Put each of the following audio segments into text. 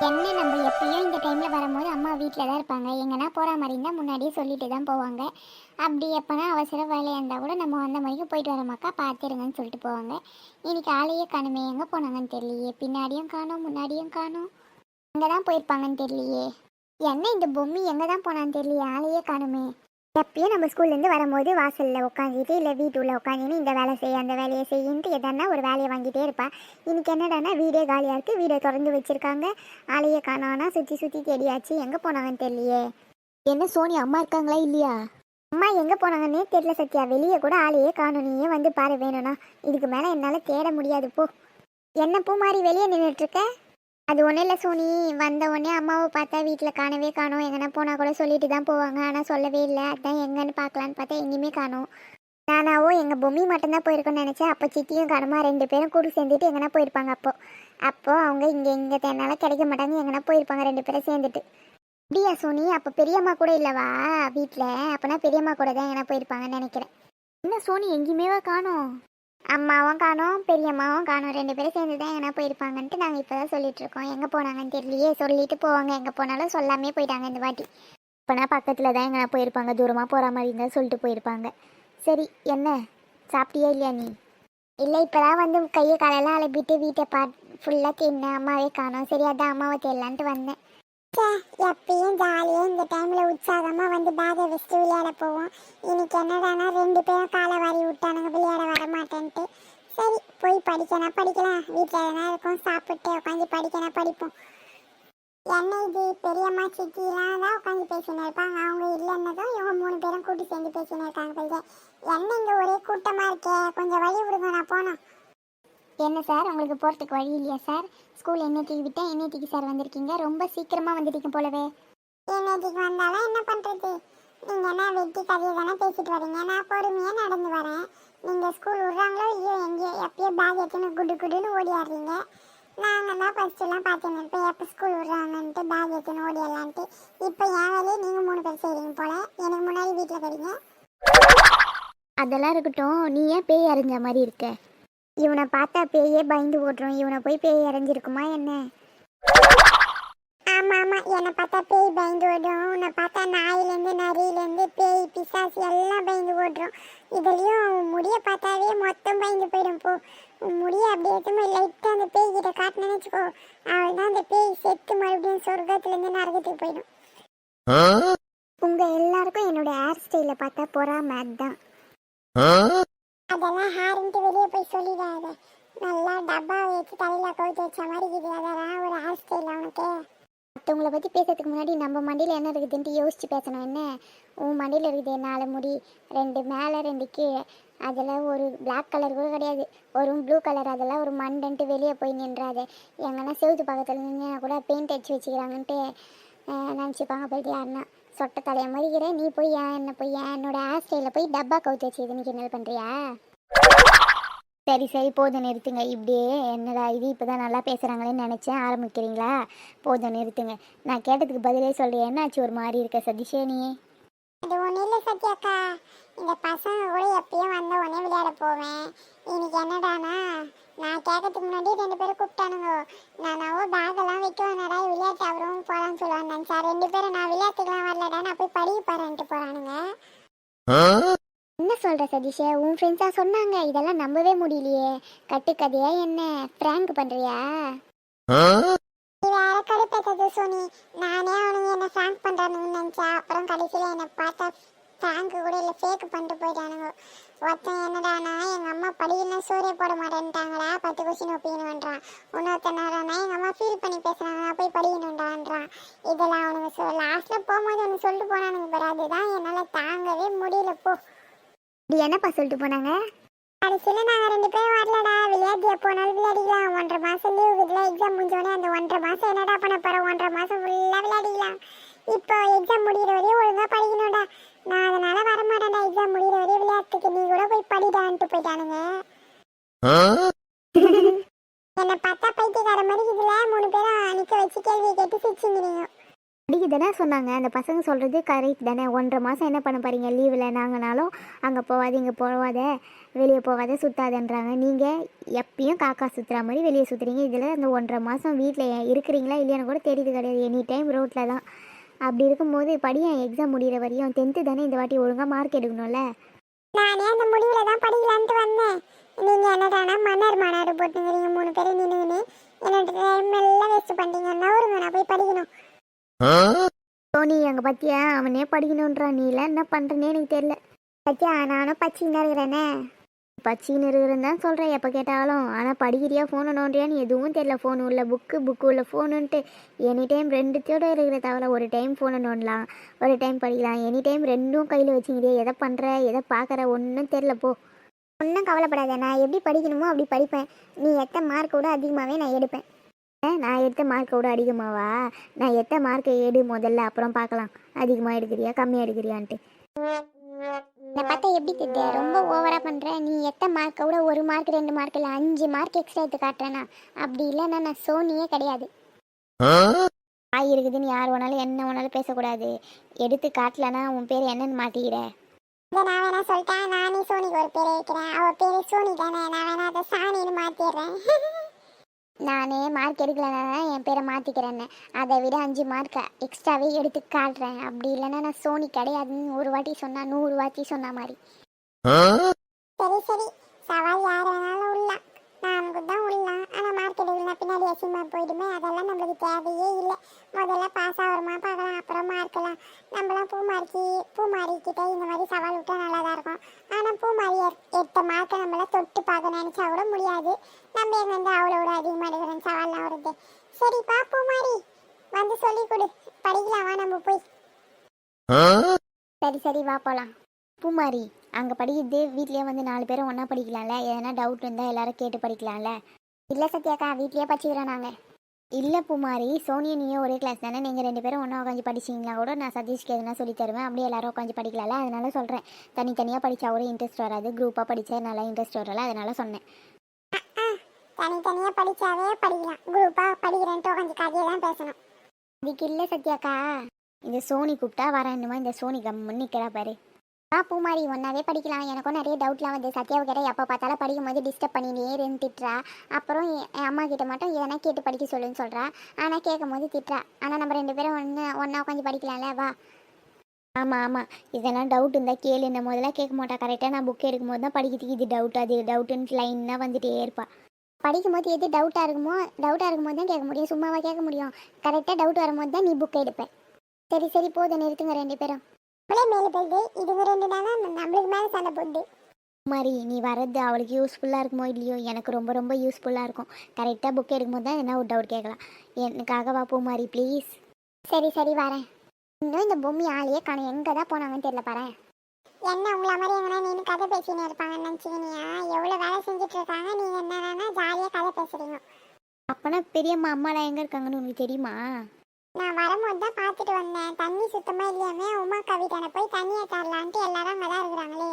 என்ன நம்ம எப்பயும் இந்த டைமில் வரும்போது அம்மா வீட்டில் தான் இருப்பாங்க. எங்கன்னா போகிற மாதிரி இருந்தால் முன்னாடியே சொல்லிட்டு தான் போவாங்க. அப்படி எப்போனா அவசர வேலையாக இருந்தால் கூட நம்ம வந்த மாதிரிக்கு போயிட்டு வரோமாக்கா பார்த்துருங்கன்னு சொல்லிட்டு போவாங்க. இன்னைக்கு ஆளையே காணுமே, எங்கே போனாங்கன்னு தெரியலையே. பின்னாடியும் காணோம், முன்னாடியும் காணோம். எங்கே தான் போயிருப்பாங்கன்னு தெரியலையே. என்ன இந்த பொம்மி எங்கே தான் போனான்னு தெரியலையே, ஆளையே காணுமே. எப்பயும் நம்ம ஸ்கூல்லேருந்து வரும்போது வாசலில் உட்காந்துட்டு இல்லை வீட்டுள்ள உட்காந்துன்னு இந்த வேலை செய்ய அந்த வேலையை செய்யின்ட்டு எதனா ஒரு வேலையை வாங்கிட்டே இருப்பா. இன்னைக்கு என்னடானா வீடே காலியாக இருக்குது, வீடை திறந்து வச்சுருக்காங்க. ஆளையே காணோன்னா சுற்றி சுற்றி தேடியாச்சு, எங்கே போனாங்கன்னு தெரியலையே. என்ன சோனி அம்மா இருக்காங்களா இல்லையா? அம்மா எங்கே போனாங்கன்னே தெரியல சத்யா. வெளியே கூட ஆளையே காணோம், நீயே வந்து பாரு வேணும்னா. இதுக்கு மேலே என்னால் தேட முடியாது போ. என்ன பூ மாதிரி வெளியே நின்றுட்டுருக்க? அது ஒன்றும் இல்லை சோனி, வந்த உடனே அம்மாவை பார்த்தா வீட்டில் காணவே காணோம். எங்கன்னா போனால் கூட சொல்லிட்டு தான் போவாங்க, ஆனால் சொல்லவே இல்லை. அதான் எங்கன்னு பார்க்கலான்னு பார்த்தா எங்கேயுமே காணோம். நானாவோ எங்கள் பொம்மி மட்டும்தான் போயிருக்கோன்னு நினச்சேன். அப்போ சித்தியும் காணுமா, 2 பேரும் கூட சேர்ந்துட்டு எங்கன்னா போயிருப்பாங்க. அப்போது அவங்க இங்கே தேனால கிடைக்க மாட்டாங்க, எங்கன்னா போயிருப்பாங்க 2 பேரும் சேர்ந்துட்டு. அப்படியா சோனி? அப்போ பெரியம்மா கூட இல்லைவா வீட்டில்? அப்போனா பெரியம்மா கூட தான் எங்கன்னா போயிருப்பாங்கன்னு நினைக்கிறேன். என்ன சோனி எங்கேயுமேவா காணோம்? அம்மாவும் காணோம், பெரியம்மாவும் காணோம். 2 பேரும் சேர்ந்து தான் எங்கன்னா போயிருப்பாங்கன்ட்டு நாங்கள் இப்போ தான் சொல்லிகிட்ருக்கோம். எங்கே போனாங்கன்னு தெரியலையே. சொல்லிட்டு போவாங்க, எங்கே போனாலும் சொல்லாமே போயிட்டாங்க இந்த வாட்டி. இப்போனா பக்கத்தில் தான் எங்கன்னா போயிருப்பாங்க, தூரமாக போகிற மாதிரி இருந்தால் சொல்லிட்டு போயிருப்பாங்க. சரி, என்ன சாப்பிட்டியா இல்லையா நீ? இல்லை, இப்போ தான் வந்து கையை காலெல்லாம் அலப்பிட்டு வீட்டை ஃபுல்லாக தேடினேன், அம்மாவே காணோம். சரி, அதான் அம்மாவை தேடலான்ட்டு வந்தேன். எப்பயும் ஜாலியாக இந்த டைமில் உற்சாகமாக வந்து பேகை வச்சுட்டு விளையாட போவோம். இன்னைக்கு என்னடானா 2 பேரும் காலை வாரி விட்டானுங்க, விளையாட வர மாட்டேன்ட்டு. சரி, போய் படிக்கலாம் வீட்டில் எதனா இருக்கும், சாப்பிட்டு உட்காந்து படிக்கணும் படிப்போம். என்ன இது பெரியம்மா சித்திலாம் தான் உட்காந்து பேசினு இருப்பாங்க. அவங்க இல்லைன்னதும் இவங்க 3 பேரும் கூட்டி சேர்ந்து பேசினு இருக்காங்க போயிட்டு. என்ன இங்கே ஒரே கூட்டமாக இருக்கே, கொஞ்சம் வழி விடுங்க, நான் போனோம். என்ன சார், உங்களுக்கு போகிறதுக்கு வழி இல்லையா சார்? ஸ்கூல் என்னைக்கு விட்டேன், என்னைக்கு சார் வந்திருக்கீங்க? ரொம்ப சீக்கிரமாக வந்துட்டீங்க போலவே. என்னைக்கு வந்தாலும் என்ன பண்ணுறது, நீங்கள் என்ன வெட்டி கதையை தானே பேசிட்டு வரீங்க. நான் பொறுமையாக நடந்து வரேன். நீங்கள் ஸ்கூல் விட்றாங்களோ இல்லையோ, எங்கேயோ எப்பயோ பேக் எடுத்துன்னு குடுன்னு ஓடியாடுறீங்க. நாங்கள் தான் ஃபஸ்ட்டுலாம் பார்த்துன்னு இருப்போம், எப்போ ஸ்கூல் விட்றாங்கன்ட்டு பேக் எடுத்துன்னு ஓடிடலான்ட்டு. இப்போ என் வேலையை நீங்கள் 3 பேர் செய்கிறீங்க போல். எனக்கு முன்னாடி வீட்டில் போறீங்க. அதெல்லாம் இருக்கட்டும், நீ ஏன் பேய் அறிஞ்ச மாதிரி இருக்க? இவனை பார்த்தா பேயே பயந்து ஓட்டுறோம், இவனை போய் பேய் இறஞ்சிருக்குமா என்ன? ஆமாம் ஆமாம், என்னை பார்த்தா பேய் பயந்து ஓடும். உன்னை பார்த்தா நாயிலேருந்து நரியிலேருந்து பேய் பிசாசு எல்லாம் பயந்து ஓடுறோம். இதுலேயும் முடியை பார்த்தாவே மொத்தம் பயந்து போயிடும். போ, முடியை அப்படி எடுத்து லைட்டாக அந்த பேய் கிட்ட காட்டினு வச்சுக்கோ, அவள் தான் அந்த பேய் செத்து மறுபடியும் சொர்க்கத்துலேருந்து நரகத்துக்கு போயிடும். உங்கள் எல்லாருக்கும் என்னோட ஹேர் ஸ்டைலை பார்த்தா பொறாம தான். அதெல்லாம் ஹேர்ன்ட்டு வெளியே போய் சொல்லிடாத. நல்லா டப்பாவை வச்சு தலையில் கவுத்து வச்ச மாதிரி இருக்குது. அதெல்லாம் ஒரு ஹேர் ஸ்டைல் அவனுக்கு. மற்றவங்கள பற்றி பேசுறதுக்கு முன்னாடி நம்ம மண்டியில் என்ன இருக்குதுன்ட்டு யோசிச்சு பேசணும். என்ன உன் மண்டியில் இருக்குது 4 முடி, 2 மேலே 2 கீழே. அதில் ஒரு பிளாக் கலர் கூட கிடையாது, ஒரு ப்ளூ கலர். அதெல்லாம் ஒரு மண்டன்ட்டு வெளியே போய் நின்றாது. எங்கன்னா செவுத்து பக்கத்தில் நின்று கூட பெயிண்ட் அடிச்சு வச்சுக்கிறாங்கன்ட்டு நினச்சிப்பாங்க போயிட்டு. யாருன்னா சொட்டை தலையை மறிக்கிறேன், நீ போய் என்ன போய் என்னோட ஹேர் ஸ்டைலில் போய் டப்பா கவுத்து வச்சு இது நீ என்ன பண்ணுறியா? சரி சரி, போதும் நிறுத்துங்க. இப்படியே என்னடா இது இப்போ தான் நல்லா பேசுகிறாங்களேன்னு நினச்சேன், ஆரம்பிக்கிறீங்களா? போதும் நிறுத்துங்க. நான் கேட்டதுக்கு பதிலே சொல்கிறேன். என்னாச்சு ஒரு மாதிரி இருக்க சதீஷே நீ? அது ஒன்றும் இல்லை சத்யாக்கா, இந்த பசங்க கூட எப்பயும் வந்த உடனே விளையாட போவேன். இன்னைக்கு என்னடானா நான் கேட்கறதுக்கு முன்னாடி 2 பேரும் கூப்பிட்டானுங்க. நானாவோ பேக்கெல்லாம் வைக்க நடா விளையாட்டு அவரும் போகலான்னு சொல்லுவாங்க நினச்சா. 2 பேரும் நான் விளையாட்டுக்கெல்லாம் வரலடா, நான் போய் படிக்க போகிறேன்ட்டு போகிறானுங்க. என்ன சொல்கிற சதீஷே? உன் ஃப்ரெண்ட்ஸாக சொன்னாங்க, இதெல்லாம் நம்பவே முடியலையே. கட்டுக்கதையா என்ன, பிராங்க் பண்ணுறியா? நீ வேற கடுப்பேற்றது சோனி. நானே அவனுங்க என்ன ஃப்ராங்க் பண்ணுறானுங்கன்னு நினச்சேன். அப்புறம் கடைசியில் என்னை பார்த்தா ஃப்ராங்க்கு கூட இல்லை, ஃபேக்கு பண்ணிட்டு போயிட்டானுங்க. ஒருத்தன் என்னடானா எங்கள் அம்மா படிக்கலாம் சோறே போட மாட்டேன்ட்டாங்களா, 10 கொஸ்டின் ஒப்பிக்கணுன்றான். இன்னொருத்தன் என்னடானா எங்கள் அம்மா ஃபீல் பண்ணி பேசுகிறாங்க, நான் போய் படிக்கணுன்றான்றான். இதெல்லாம் அவனுங்க லாஸ்ட்டில் போகும்போது ஒன்று சொல்லிட்டு போனானுங்க பாரு, அதுதான் என்னால் தாங்கவே முடியல. போ, இப்படி என்னப்பா சொல்லிட்டு போனாங்க? கடைசியில் நாங்கள் 2 பேரும் வரலடா, விளையாட்டு போனாலும் விளையாடிக்கலாம். 1.5 மாதம் லீவு இதில் எக்ஸாம் முடிஞ்சோடனே அந்த 1.5 மாதம் என்னடா பண்ண போகிறோம்? 1.5 மாதம் ஃபுல்லாக விளையாடிக்கலாம். இப்போ எக்ஸாம் முடிகிற வரையும் ஒழுங்காக படிக்கணும்டா. நான் அதனால் வரமாட்டேன்டா, எக்ஸாம் முடிகிற வரையும் விளையாட்டுக்கு. நீ கூட போய் படிடான்ட்டு போயிட்டானுங்க. என்னை பார்த்தா பைத்தியக்கார மாதிரி இதில் 3 பேரும் நிற்க வச்சு கேள்வி கேட்டு சிரிச்சுங்கிறீங்க. படிக்க தானே சொன்னாங்க. அந்த பசங்க சொல்கிறது கரெக்ட் தானே. 1.5 மாதம் என்ன பண்ண போகிறீங்க லீவில்? நாங்கனாலும் அங்கே போகாத இங்கே போகாத வெளியே போகாத சுற்றாதன்றாங்க. நீங்கள் எப்பயும் காக்கா சுற்றுற மாதிரி வெளியே சுற்றுறீங்க. இதில் அந்த 1.5 மாதம் வீட்டில் இருக்கிறீங்களா இல்லையான்னு கூட தெரியுது கிடையாது. எனி டைம் ரோட்டில் தான். அப்படி இருக்கும்போது படியேன் எக்ஸாம் முடிகிற வரையும் 10th தானே, இந்த வாட்டி ஒழுங்காக மார்க் எடுக்கணும்ல. நானே அந்த முடிவில் தான் படிக்கலான்ட்டு வந்தேன். நீங்கள் என்னடானா மன்னர் மாநாடு போட்டுங்கிறீங்க 3 பேர் நின்று. என்னோட டைம் எல்லாம் வேஸ்ட் பண்ணிட்டீங்க. நவருங்க, நான் போய் படிக்கணும். சோனி அங்கே பற்றியா அவனே படிக்கணுன்றான். நீலாம் என்ன பண்ணுறேன்னே எனக்கு தெரியல. பற்றியா நானும் பச்சின்னு தான் இருக்கிறேனே. பச்சின்னு இருக்கிறேன்னு தான் சொல்கிறேன் எப்போ கேட்டாலும். ஆனால் படிக்கிறியா ஃபோனு நோண்டியான்னு எதுவும் தெரியல. ஃபோன் உள்ள புக்கு உள்ள ஃபோனுன்ட்டு எனி டைம் 2 இருக்கிற தவிர ஒரு டைம் ஃபோனை நோண்டலாம், ஒரு டைம் படிக்கலாம். எனி டைம் 2ம் கையில் வச்சுக்கிறியா. எதை பண்ணுற எதை பார்க்குற ஒன்றும் தெரில. போ, ஒன்றும் கவலைப்படாத. நான் எப்படி படிக்கணுமோ அப்படி படிப்பேன். நீ எத்த மார்க்கை விட அதிகமாகவே நான் எடுப்பேன். நான் எடுத்த மார்க்கை விட அதிகமாவா? நான் எத்த மார்க்கை எடு முதல்ல, அப்புறம் பார்க்கலாம் அதிகமாக எடுக்கிறியா கம்மியாக எடுக்கிறியான்ட்டு. நான் பார்த்தா எப்படி தெரியுது, ரொம்ப ஓவராக பண்ணுற. நீ எத்த மார்க்கை விட 1 மார்க் 2 மார்க் இல்லை 5 மார்க் எக்ஸ்ட்ரா எடுத்து காட்டுறேன்னா அப்படி இல்லைன்னா நான் சோனியே கிடையாது. இருக்குதுன்னு யார் வேணாலும் என்ன வேணாலும் பேசக்கூடாது. எடுத்து காட்டலன்னா உன் பேர் என்னன்னு மாட்டிக்கிற. நான் வேணா சொல்லிட்டேன், நானே சோனிக்கு ஒரு பேரை வைக்கிறேன். அவள் பேர் சோனி தானே, நான் வேணா அதை சாணின்னு மாற்றிடுறேன். நானே மார்க் எடுக்கலன்னா என் பேரை மாற்றிக்கிறேன்னு. அதை விட 5 மார்க்கை எக்ஸ்ட்ராவே எடுத்து காட்டுறேன். அப்படி இல்லைன்னா நான் சோனி கிடையாதுன்னு ஒரு வாட்டி சொன்னால் 100 வாட்டி சொன்ன மாதிரி. சரி சரி, சவால் யார் வேணாலும் உள்ளலாம். நமக்கு தான் உள்ளலாம். ஆனால் மார்க் எடுக்கலாம் பின்னாடி அசிங்கமாக போயிடுமே. அதெல்லாம் நம்மளுக்கு தேவையே இல்லை. முதல்ல பாஸ் ஆகிறோமா பார்க்கலாம், அப்புறம் மார்க்கலாம். நம்மளாம் பூமாரிக்கிட்ட இந்த மாதிரி சவால் விட்டால் நல்லா தான் இருக்கும். ஆனால் பூமாரி எடுத்த மார்க்கை நம்மளாம் தொட்டு பார்க்க நினச்சா கூட முடியாது. நம்ம எங்கேருந்து அவ்வளோ அதிகமாக எடுக்கிறோம் சவால்லாம் வருது. சரிப்பா பூமாரி, வந்து சொல்லி கொடு, படிக்கலாமா நம்ம போய். சரி வா போகலாம். பூமாரி அங்கே படிக்கிறது வீட்லேயே வந்து 4 பேரும் ஒன்றா படிக்கலாம்ல. எதனா டவுட் இருந்தால் எல்லாரும் கேட்டு படிக்கலாம்ல. இல்லை சத்யாக்கா, வீட்லேயே படிச்சுக்கிறோம் நாங்கள். இல்லை பூமாரி, சோனியா நீயும் ஒரே கிளாஸ் தானே. நீங்கள் 2 பேரும் ஒன்றா உட்காந்து படிச்சிங்களா கூட நான் சதீஷ்க்கு எதுனா சொல்லி தருவேன். அப்படியே எல்லாரும் உட்காந்து படிக்கலாம்ல. அதனால சொல்கிறேன். தனித்தனியாக படித்தா கூட இன்ட்ரெஸ்ட் வராது, குரூப்பாக படித்தா நல்லா இன்ட்ரெஸ்ட் வரல. அதனால சொன்னேன். தனித்தனியாக படித்தாவே படிக்கலாம், குரூப்பாக படிக்கிறேன்ட்டு உட்காந்து கதையெல்லாம் பேசணும். இதுக்கு இல்லை சத்யாக்கா, இந்த சோனி கூப்பிட்டா வரேன்னுமா. இந்த சோனி கம்முன்னு நிற்கிறா பாரு. பூமாரி ஒன்றாவே படிக்கலாம். எனக்கும் நிறைய டவுட்லாம் வந்து சத்யாவை கேட்டால் எப்போ பார்த்தாலும் படிக்கும் போது டிஸ்டர்ப் பண்ணினே திட்டுறா. அப்புறம் என் அம்மா கிட்ட மட்டும் எதனா கேட்டு படிக்க சொல்லுன்னு சொல்கிறா. ஆனால் கேட்கும் போது திட்டுறா. ஆனால் நம்ம 2 பேரும் ஒன்றா உட்காந்து படிக்கலாம்ல, வா. ஆமாம் இதெல்லாம் டவுட் இருந்தால் கேளு. என்ன முதல்ல கேட்க மாட்டா. கரெக்டாக நான் புக் எடுக்கும் போது தான் படிக்கிறதுக்கு இது டவுட் அது டவுட்டுன்னு லைனாக வந்துட்டே இருப்பா. படிக்கும்போது எது டவுட்டாக இருக்கும்போது தான் கேட்க முடியும், சும்மாவாக கேட்க முடியும். கரெக்டாக டவுட் வரும்போது தான் நீ புக் எடுப்பேன். சரி போதும், நிறுத்துங்க 2 பேரும். மேலே போகுது, இதுங்க 2 தானே நம்மளுக்கு மேலே சண்டை போகுது. மாதிரி நீ வர்றது அவளுக்கு யூஸ்ஃபுல்லாக இருக்குமோ இல்லையோ, எனக்கு ரொம்ப ரொம்ப யூஸ்ஃபுல்லாக இருக்கும். கரெக்டாக புக் எடுக்கும்போது தான் என்ன ஒரு டவுட் கேட்கலாம். எனக்காக வா பூமாரி ப்ளீஸ். சரி வரேன். இன்னும் இந்த பூமி ஆளையே காணும், எங்கே தான் போனாங்கன்னு தெரியல. பாரு என்ன உங்களை மாதிரி எங்கன்னா நீனு கதை பேசினே இருப்பாங்கன்னு நினச்சிக்கினியா? எவ்வளோ வேலை செஞ்சுட்டு இருக்காங்க, நீங்கள் என்னன்னா ஜாலியாக கதை பேசுகிறீங்க. அப்போனா பெரியம்மா அம்மாலாம் எங்கே இருக்காங்கன்னு உனக்கு தெரியுமா? நான் வரும்போது தான் பார்த்துட்டு வந்தேன். தண்ணி சுத்தமாக இல்லையாமே. உமா கவிதான போய் தண்ணியை தரலான்ட்டு எல்லாரும் அங்கே தான் இருக்கிறாங்களே.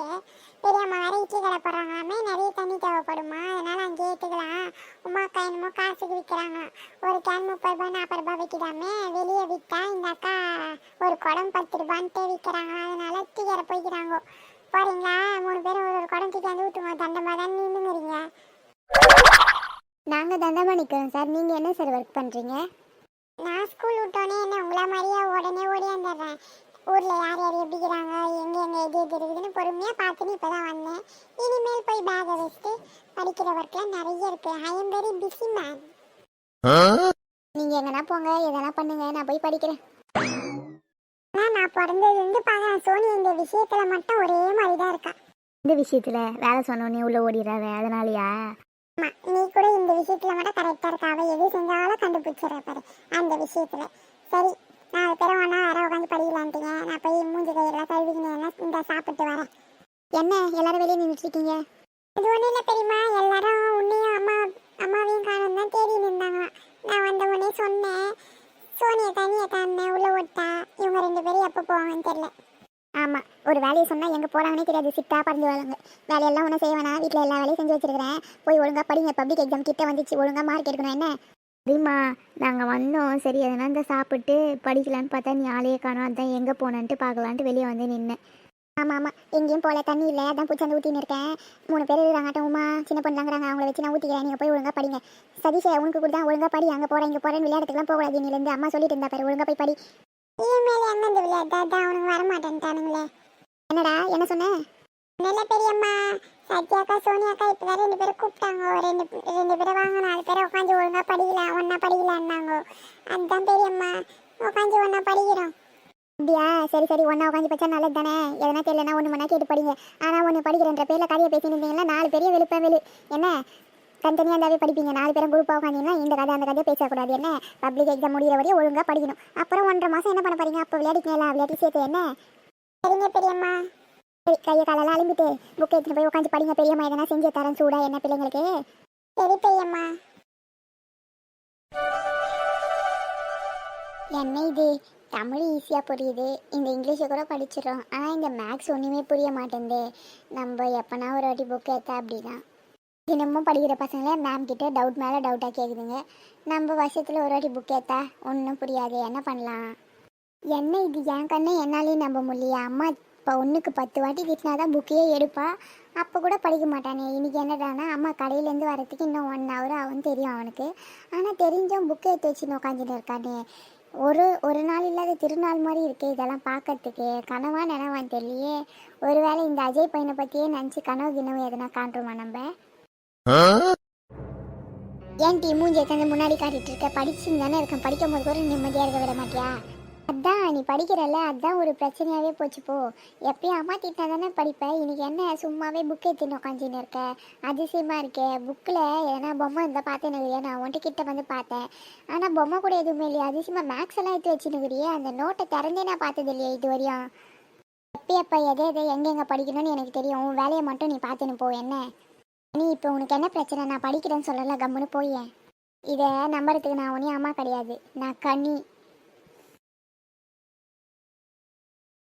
பெரியம்மா வேற இட்லி கடை போடுறாங்களாமே, நிறைய தண்ணி தேவைப்படுமா, அதனால் அங்கே ஏற்றுக்கலாம். உமாக்கா என்னமோ காசுக்கு விற்கிறாங்களாம். ஒரு கேன் 30 ரூபா 40 ரூபா விற்கிதாமே. வெளியே விற்றா இந்த அக்கா ஒரு குடம் 10 ரூபான்ட்டு விற்கிறாங்க. அதனால டீ கடை போய்க்கிறாங்க. போகிறீங்களா? 3 பேரும் ஒரு குடம் தூக்கி ஊற்றுங்க. தண்டமாக தான் நின்றுங்கிறீங்க. நாங்கள் தண்டமாக நிற்கிறோம் சார். நீங்கள் என்ன சார் ஒர்க் பண்ணுறீங்க? நான் ஸ்கூல் விட்டோன்னே என்ன உங்களை மாதிரியா உடனே ஓடியாந்துடுறேன். ஊரில் யார் எப்படிக்கிறாங்க, எங்கே எது இருக்குதுன்னு பொறுமையாக பார்த்துன்னு இப்போ தான் வந்தேன். இனிமேல் போய் பேகை வச்சுட்டு படிக்கிற ஒர்க்லாம் நிறைய இருக்குது. I am very busy man. நீங்கள் எங்கன்னா போங்க, எதனா பண்ணுங்க, நான் போய் படிக்கிறேன். ஆனால் நான் பிறந்ததுலேருந்து பார்க்குறேன் சோனி இந்த விஷயத்தில் மட்டும் ஒரே மாதிரி தான் இருக்கா. இந்த விஷயத்தில் வேலை சொன்னோன்னே உள்ளே ஓடிடுறாரு, அதனாலயா? ஆமாம், நீ கூட இந்த விஷயத்தில் மட்டும் கரெக்டாக இருக்கா. அவள் எது செஞ்சாலும் கண்டுபிடிச்சிடுற பாரு அந்த விஷயத்தில். சரி, 4 பேரும் ஒன்றா வேற உட்காந்து படிக்கலான்ட்டீங்க. நான் போய் மூஞ்சி கையெல்லாம் கழுவிக்கினேன்னா இந்த சாப்பிட்டு வரேன். என்ன எல்லாரும் வெளியே நின்றுட்டுருக்கீங்க? இது ஒன்றும் இல்லை பெரியம்மா, எல்லாரும் உன்னையும் அம்மாவையும் காணும் தான் தேடி நின்றாங்களாம். நான் வந்த உடனே சொன்னேன், சோனியை தனியை தானே உள்ளே ஓட்டா. இவங்க 2 பேரும் எப்போ போவாங்கன்னு தெரியல. ஆமாம், ஒரு வேலையை சொன்னால் எங்கே போகிறாங்கன்னே தெரியாது. சிட்டா பறந்து வாங்க. வேலையெல்லாம் ஒன்றும் செய்வேனா? வீட்டில் எல்லா வேலையும் செஞ்சு வச்சுருக்கிறேன். போய் ஒழுங்காக படிங்க. பப்ளிக் எக்ஸாம் கிட்டே வந்துச்சு, ஒழுங்காக மார்க் எடுக்கணும். என்ன சரிம்மா, நாங்கள் வந்தோம். சரி எதனா இந்த சாப்பிட்டு படிக்கலான்னு பார்த்தா நீ ஆளையே காணோம். அதான் எங்கே போனேன்ட்டு பார்க்கலான்ட்டு வெளியே வந்து நின்னேன். ஆமாம் ஆமாம், எங்கேயும் போல, தண்ணி இல்லை, அதான் பூச்சாந்து ஊற்றின்னு இருக்கேன். 3 பேர் இருக்கிறாங்க, உமா சின்ன பொண்ணுங்கிறாங்க, அவங்கள வச்சு நான் ஊற்றிக்கிறேன், நீங்கள் போய் ஒழுங்காக படிங்க. சதீஷே உனக்கு கூட தான் ஒழுங்காக படி, அங்கே போகிறேன் இங்கே போகிறேன்னு விளையாட்டுக்கெல்லாம் போகக்கூடாது. இன்னிலேருந்து அம்மா சொல்லிட்டு இருந்தா பாரு, ஒழுங்காக போய் படி. இனிமேல் என்ன இந்த விளையாட்டு, அதான் அவனுக்கு வரமாட்டேன்ட்டானுங்களே. என்னடா என்ன சொன்னேன்? நல்ல பெரியம்மா, சத்யாக்கா சோனியாக்கா இப்போ தான் 2 பேரும் கூப்பிட்டாங்க. ரெண்டு பேரை வாங்க, 4 பேரை உட்காந்து ஒழுங்காக படிக்கலாம், ஒன்றா படிக்கலான்னாங்க. அதுதான் பெரியம்மா, உட்காந்து ஒன்றா படிக்கிறோம். அப்படியா? சரி சரி, ஒன்றா உட்காந்து படிச்சா நல்லது தானே. எதனா தெரியலனா ஒன்று மணி கேட்டு படிங்க. ஆனால் ஒன்று படிக்கிறன்ற பேரில் கதையை பேசிட்டு இருந்தீங்கன்னா 4 பெரிய வெளுப்பேன் என்ன தனித்தனியாக இருந்தாவே படிப்பீங்க. 4 பேரும் குரூப்பாக உட்காந்தீங்கன்னா இந்த கதை அந்த கதையை பேசக்கூடாது. என்ன பப்ளிக் எக்ஸாம் முடிகிற வரையும் ஒழுங்காக படிக்கணும். அப்புறம் 1.5 மாதம் என்ன பண்ண போறீங்க? அப்போ விளையாடிக்கலாம், விளையாட்டி சேர்த்து என்ன. சரிங்க பெரியம்மா. சரி, கையை காலெல்லாம் அலும்பிட்டு புக்கை எடுத்துன்னு போய் உட்காந்து படிங்க. பெரியம்மா எதனா செஞ்சு தரேன் சூடா என்ன பிள்ளைங்களுக்கு. சரி பெரியம்மா. என்ன இது, தமிழ் ஈஸியாக புரியுது, இந்த இங்கிலீஷை கூட படிச்சிடறோம். ஆனால் இந்த மேக்ஸ் ஒன்றுமே புரிய மாட்டேங்குது. நம்ம எப்போனா ஒரு வாட்டி புக் ஏற்றா அப்படிதான். தினமும் படிக்கிற பசங்களே மேம் கிட்ட டவுட் மேலே டவுட்டாக கேட்குதுங்க. நம்ம வருஷத்தில் ஒரு வாட்டி புக் ஏற்றா ஒன்றும் புரியாது. என்ன பண்ணலாம்? என்ன இது, என் கண்ணே என்னாலேயும் நம்ப முடியலையா? அம்மா இப்போ 1க்கு 10 வாட்டி திட்டினா தான் புக்கையே எடுப்பா. அப்போ கூட படிக்க மாட்டானே. இன்றைக்கி என்னடானா அம்மா கடையிலேருந்து வரத்துக்கு இன்னும் 1 hour ஆகும் தெரியும் அவனுக்கு. ஆனால் தெரிஞ்சும் புக்கை எடுத்து வச்சுன்னு உட்காந்துட்டு இருக்கானே. ஒரு நாள் இல்லாத திருநாள் மாதிரி இருக்கு இதெல்லாம் பார்க்கறதுக்கு. கனவா நினைவான்னு தெரியலையே. ஒருவேளை இந்த அஜய் பையனை பற்றியே நினச்சி கனவு கிணவு எதனா காட்டுறோமா நம்ம? ஏன் டீ மூஞ்சி எத்தனை முன்னாடி காட்டிட்டு இருக்க? படிச்சுன்னு தானே இருக்கேன், படிக்கும் போது கூட நிம்மதியாக இருக்க விட மாட்டியா? அதான் நீ படிக்கிறல்ல, அதான் ஒரு பிரச்சனையாகவே போச்சு போ. எப்பயும் அம்மா திட்டினா தானே படிப்பேன். இன்னைக்கு என்ன சும்மாவே புக்கை எடுத்துன்னு உட்காந்துன்னு இருக்க? அதிசயமாக இருக்கே. புக்கில் எதனா பொம்மை இருந்தால் பார்த்தேன் நகரியா? நான் உன்ட்டு கிட்ட வந்து பார்த்தேன், ஆனால் பொம்மை கூட எதுவுமே இல்லையா? அதிசயமாக மேக்ஸ் எல்லாம் எடுத்து வச்சுன்னுக்குறியே. அந்த நோட்டை திறந்தே நான் பார்த்தது இல்லையா இது வரையும். எப்போ எதை எங்கெங்கே படிக்கணும்னு எனக்கு தெரியும். உன் வேலையை மட்டும் நீ பார்த்துன்னு போ. என்ன நீ இப்போ உனக்கு என்ன பிரச்சனை? நான் படிக்கிறேன்னு சொல்லல, கம்முன்னு போயேன். இதை நம்புறதுக்கு நான் உனே அம்மா கிடையாது, நான் கனி.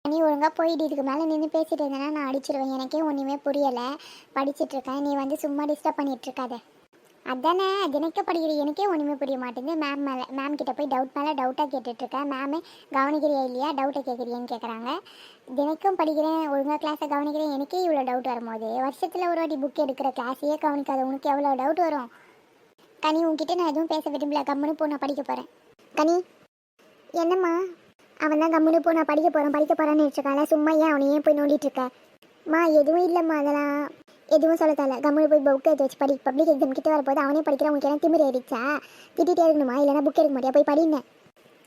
நீ ஒழுங்காக போயிட்டு இதுக்கு மேலே நின்று பேசிட்டு இருந்தேன்னா நான் அடிச்சிடுவேன். எனக்கே ஒன்றுமே புரியலை, படிச்சுட்டு இருக்கேன். நீ வந்து சும்மா டிஸ்டர்ப் பண்ணிட்டு இருக்காத. அதானே தினைக்க படிக்கிற, எனக்கே ஒன்றுமே புரிய மாட்டேங்குது. மேம் கிட்ட போய் டவுட் மேலே டவுட்டாக கேட்டுட்ருக்கேன். மேமே கவனிக்கிறியா இல்லையா, டவுட்டை கேட்குறியான்னு கேட்குறாங்க. தினைக்கும் படிக்கிறேன், ஒழுங்காக கிளாஸை கவனிக்கிறேன். எனக்கே இவ்வளோ டவுட் வரும்போது வருஷத்தில் ஒரு வாட்டி புக் எடுக்கிற கிளாஸையே கவனிக்காத உனக்கு எவ்வளோ டவுட் வரும்? கனி, உன்கிட்ட நான் எதுவும் பேச விரும்பல, கம்முன்னு போ, நான் படிக்க போகிறேன். கனி, என்னம்மா? அவன் தான் கம்முன்னு போ, நான் படிக்க போகிறேன்னு வச்சுருக்காங்க. சும்மா ஏன் அவனையே போய் நோண்டிட்டு இருக்க? எதுவும் இல்லைம்மா, அதெல்லாம் எதுவும் சொல்ல தரல. கம்முன்னு போய் புக் எடுத்து வச்சு படி. பப்ளிக் எக்ஸாம் கிட்ட வரப்போது அவனே படிக்கிறேன். உனக்கு என்ன திமிரு ஏறிச்சா? திட்டிகிட்டே இருக்கணுமா? இல்லைனா புக் எடுக்க மாட்டியா? போய் படினேன்.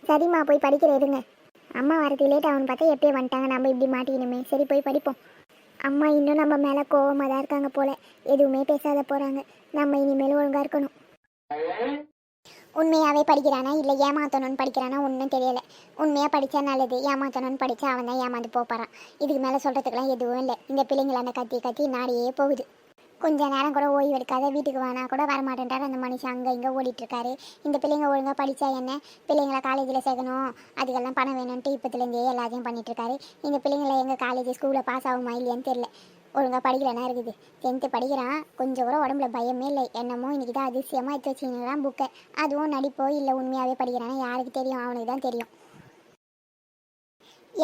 சரிம்மா, போய் படிக்கிற இருங்க. அம்மா வரதுக்கு லேட் ஆகுன்னு பார்த்தா எப்பயே வந்துட்டாங்க, நம்ம இப்படி மாட்டிக்கணுமே. சரி போய் படிப்போம். அம்மா இன்னும் நம்ம மேலே கோவமாக தான் இருக்காங்க போல, எதுவுமே பேசாத போகிறாங்க. நம்ம இனிமேல் ஒழுங்காக இருக்கணும். உண்மையாகவே படிக்கிறானா இல்லை ஏமாத்தணும்னு படிக்கிறானா ஒன்றும் தெரியலை. உண்மையாக படித்தா நல்லது, ஏமாத்தணும்னு படித்தா அவன் தான் ஏமாந்து போகிறான். இதுக்கு மேலே சொல்கிறதுக்கெலாம் எதுவும் இல்லை. இந்த பிள்ளைங்களான கத்தி நாடியே போகுது. கொஞ்ச நேரம் கூட ஓய்வு எடுக்காத, வீட்டுக்கு வேணா கூட வரமாட்டேன்றார் அந்த மனுஷன். அங்கே இங்கே ஓடிட்டுருக்காரு. இந்த பிள்ளைங்க ஒழுங்காக படித்தா என்ன? பிள்ளைங்களை காலேஜில் சேர்க்கணும், அதுக்கெல்லாம் பணம் வேணும்ன்ட்டு இப்போத்துலேருந்தே எல்லாத்தையும் பண்ணிகிட்ருக்காரு. இந்த பிள்ளைங்களை எங்கள் காலேஜ் ஸ்கூலில் பாஸ் ஆகுமா இல்லையான்னு தெரியல. ஒழுங்காக படிக்கலன்னா இருக்குது. 10th படிக்கிறான், கொஞ்சம் கூட உடம்புல பயமே இல்லை. என்னமோ இன்றைக்கி தான் அதிசயமாக எடுத்து வச்சுக்கிறான் புக்கை. அதுவும் நடிப்போ இல்லை உண்மையாகவே படிக்கிறானா யாருக்கு தெரியும்? அவனுக்கு தான் தெரியும்.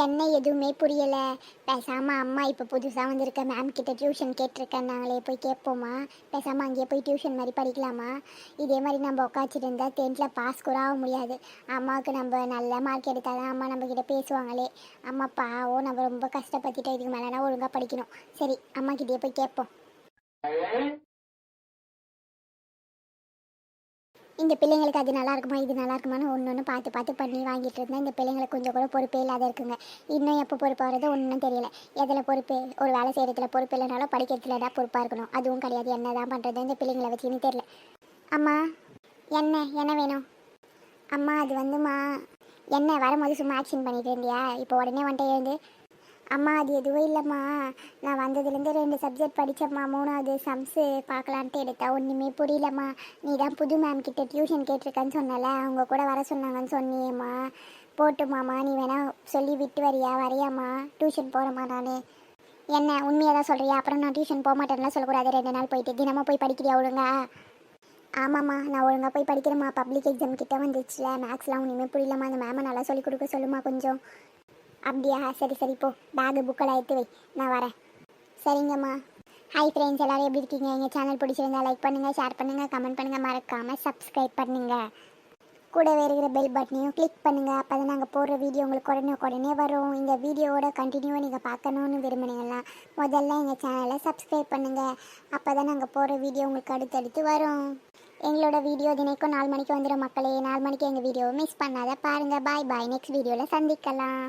என்ன எதுவுமே புரியலை. பேசாமல் அம்மா இப்போ புதுசாக வந்திருக்க மேம் கிட்ட டியூஷன் கேட்டிருக்கேன், நாங்களே போய் கேட்போமா? பேசாமல் அங்கேயே போய் டியூஷன் மாதிரி படிக்கலாமா? இதே மாதிரி நம்ம உட்காச்சிட்டு இருந்தால் 10th பாஸ் கூட ஆக முடியாது. அம்மாவுக்கு நம்ம நல்ல மார்க் எடுத்தால் தான் அம்மா நம்மக்கிட்ட பேசுவாங்களே. அம்மா பாவம், நம்ம ரொம்ப கஷ்டப்பட்டுட்டோம். இதுக்கு மேலேனா ஒழுங்காக படிக்கணும். சரி, அம்மா கிட்டேயே போய் கேட்போம். இந்த பிள்ளைங்களுக்கு அது நல்லா இருக்குமா இது நல்லா இருக்குமான்னு ஒன்று பார்த்து பண்ணி வாங்கிட்டு இருந்தேன். இந்த பிள்ளைங்களுக்கு கொஞ்சம் கூட பொறுப்பே இல்லாத இருக்குங்க. இன்னும் எப்போ பொறுப்பாக வரது ஒன்றும் தெரியல. எதில் பொறுப்பு? ஒரு வேலை செய்கிறதுல பொறுப்பு இல்லைனாலும் படிக்கிறதுல தான் பொறுப்பாக இருக்கணும். அதுவும் கிடையாது. என்ன தான் பண்ணுறது இந்த பிள்ளைங்களை வச்சுன்னு தெரியல. அம்மா, என்ன வேணும்? அம்மா அது வந்துமா, என்ன வரும்போது சும்மா ஆக்ஷன் பண்ணிட்டு இருந்தியா? இப்போ உடனே வந்துட்டு எழுந்து. அம்மா அது எதுவும் இல்லைம்மா, நான் வந்ததுலேருந்து 2 சப்ஜெக்ட் படித்தம்மா, 3வது சம்ஸு பார்க்கலான்ட்டு எடுத்தா ஒன்றுமே புரியலம்மா. நீ தான் புது மேம் கிட்ட டியூஷன் கேட்டிருக்கேன்னு சொன்னல, அவங்க கூட வர சொன்னாங்கன்னு சொன்னியேம்மா. போட்டுமாம்மா, நீ வேணா சொல்லி விட்டு வரையாம்மா? டியூஷன் போகிறேம்மா நான். என்ன உண்மையாக தான் சொல்கிறியா? அப்புறம் நான் டியூஷன் போக மாட்டேன்லாம் சொல்லக்கூடாது. 2 நாள் போயிட்டு தினமும் போய் படிக்கிறியா ஒழுங்கா? ஆமாம்மா நான் ஒழுங்காக போய் படிக்கிறேம்மா. பப்ளிக் எக்ஸாம் கிட்ட வந்துச்சுல, மேக்ஸ்லாம் ஒன்றுமே புரியலம்மா. அந்த மேமை நல்லா சொல்லி கொடுக்க சொல்லுமா கொஞ்சம். அப்படியா, சரி சரி போ, பேகு புக்கெல்லாம் எடுத்து வை, நான் வரேன். சரிங்கம்மா. ஹாய் ஃப்ரெண்ட்ஸ், எல்லோரும் எப்படி இருக்கீங்க? எங்கள் சேனல் பிடிச்சிருந்தா லைக் பண்ணுங்கள், ஷேர் பண்ணுங்கள், கமெண்ட் பண்ணுங்கள், மறக்காமல் சப்ஸ்கிரைப் பண்ணுங்கள். கூடவே இருக்கிற பெல் பட்டனையும் கிளிக் பண்ணுங்கள். அப்போ தான் நாங்கள் போடுற வீடியோ உங்களுக்கு உடனே வரும். இந்த வீடியோவோட கண்டினியூவாக நீங்கள் பார்க்கணுன்னு விரும்பினீங்கன்னா முதல்ல எங்கள் சேனலை சப்ஸ்கிரைப் பண்ணுங்கள். அப்போ தான் நாங்கள் போடுற வீடியோ உங்களுக்கு அடுத்தடுத்து வரும். எங்களோட வீடியோ தினைக்கும் 4 மணிக்கு வந்துடும் மக்களே. 4 மணிக்கு எங்கள் வீடியோவை மிஸ் பண்ணாத பாருங்கள். பாய் பாய், நெக்ஸ்ட் வீடியோவில் சந்திக்கலாம்.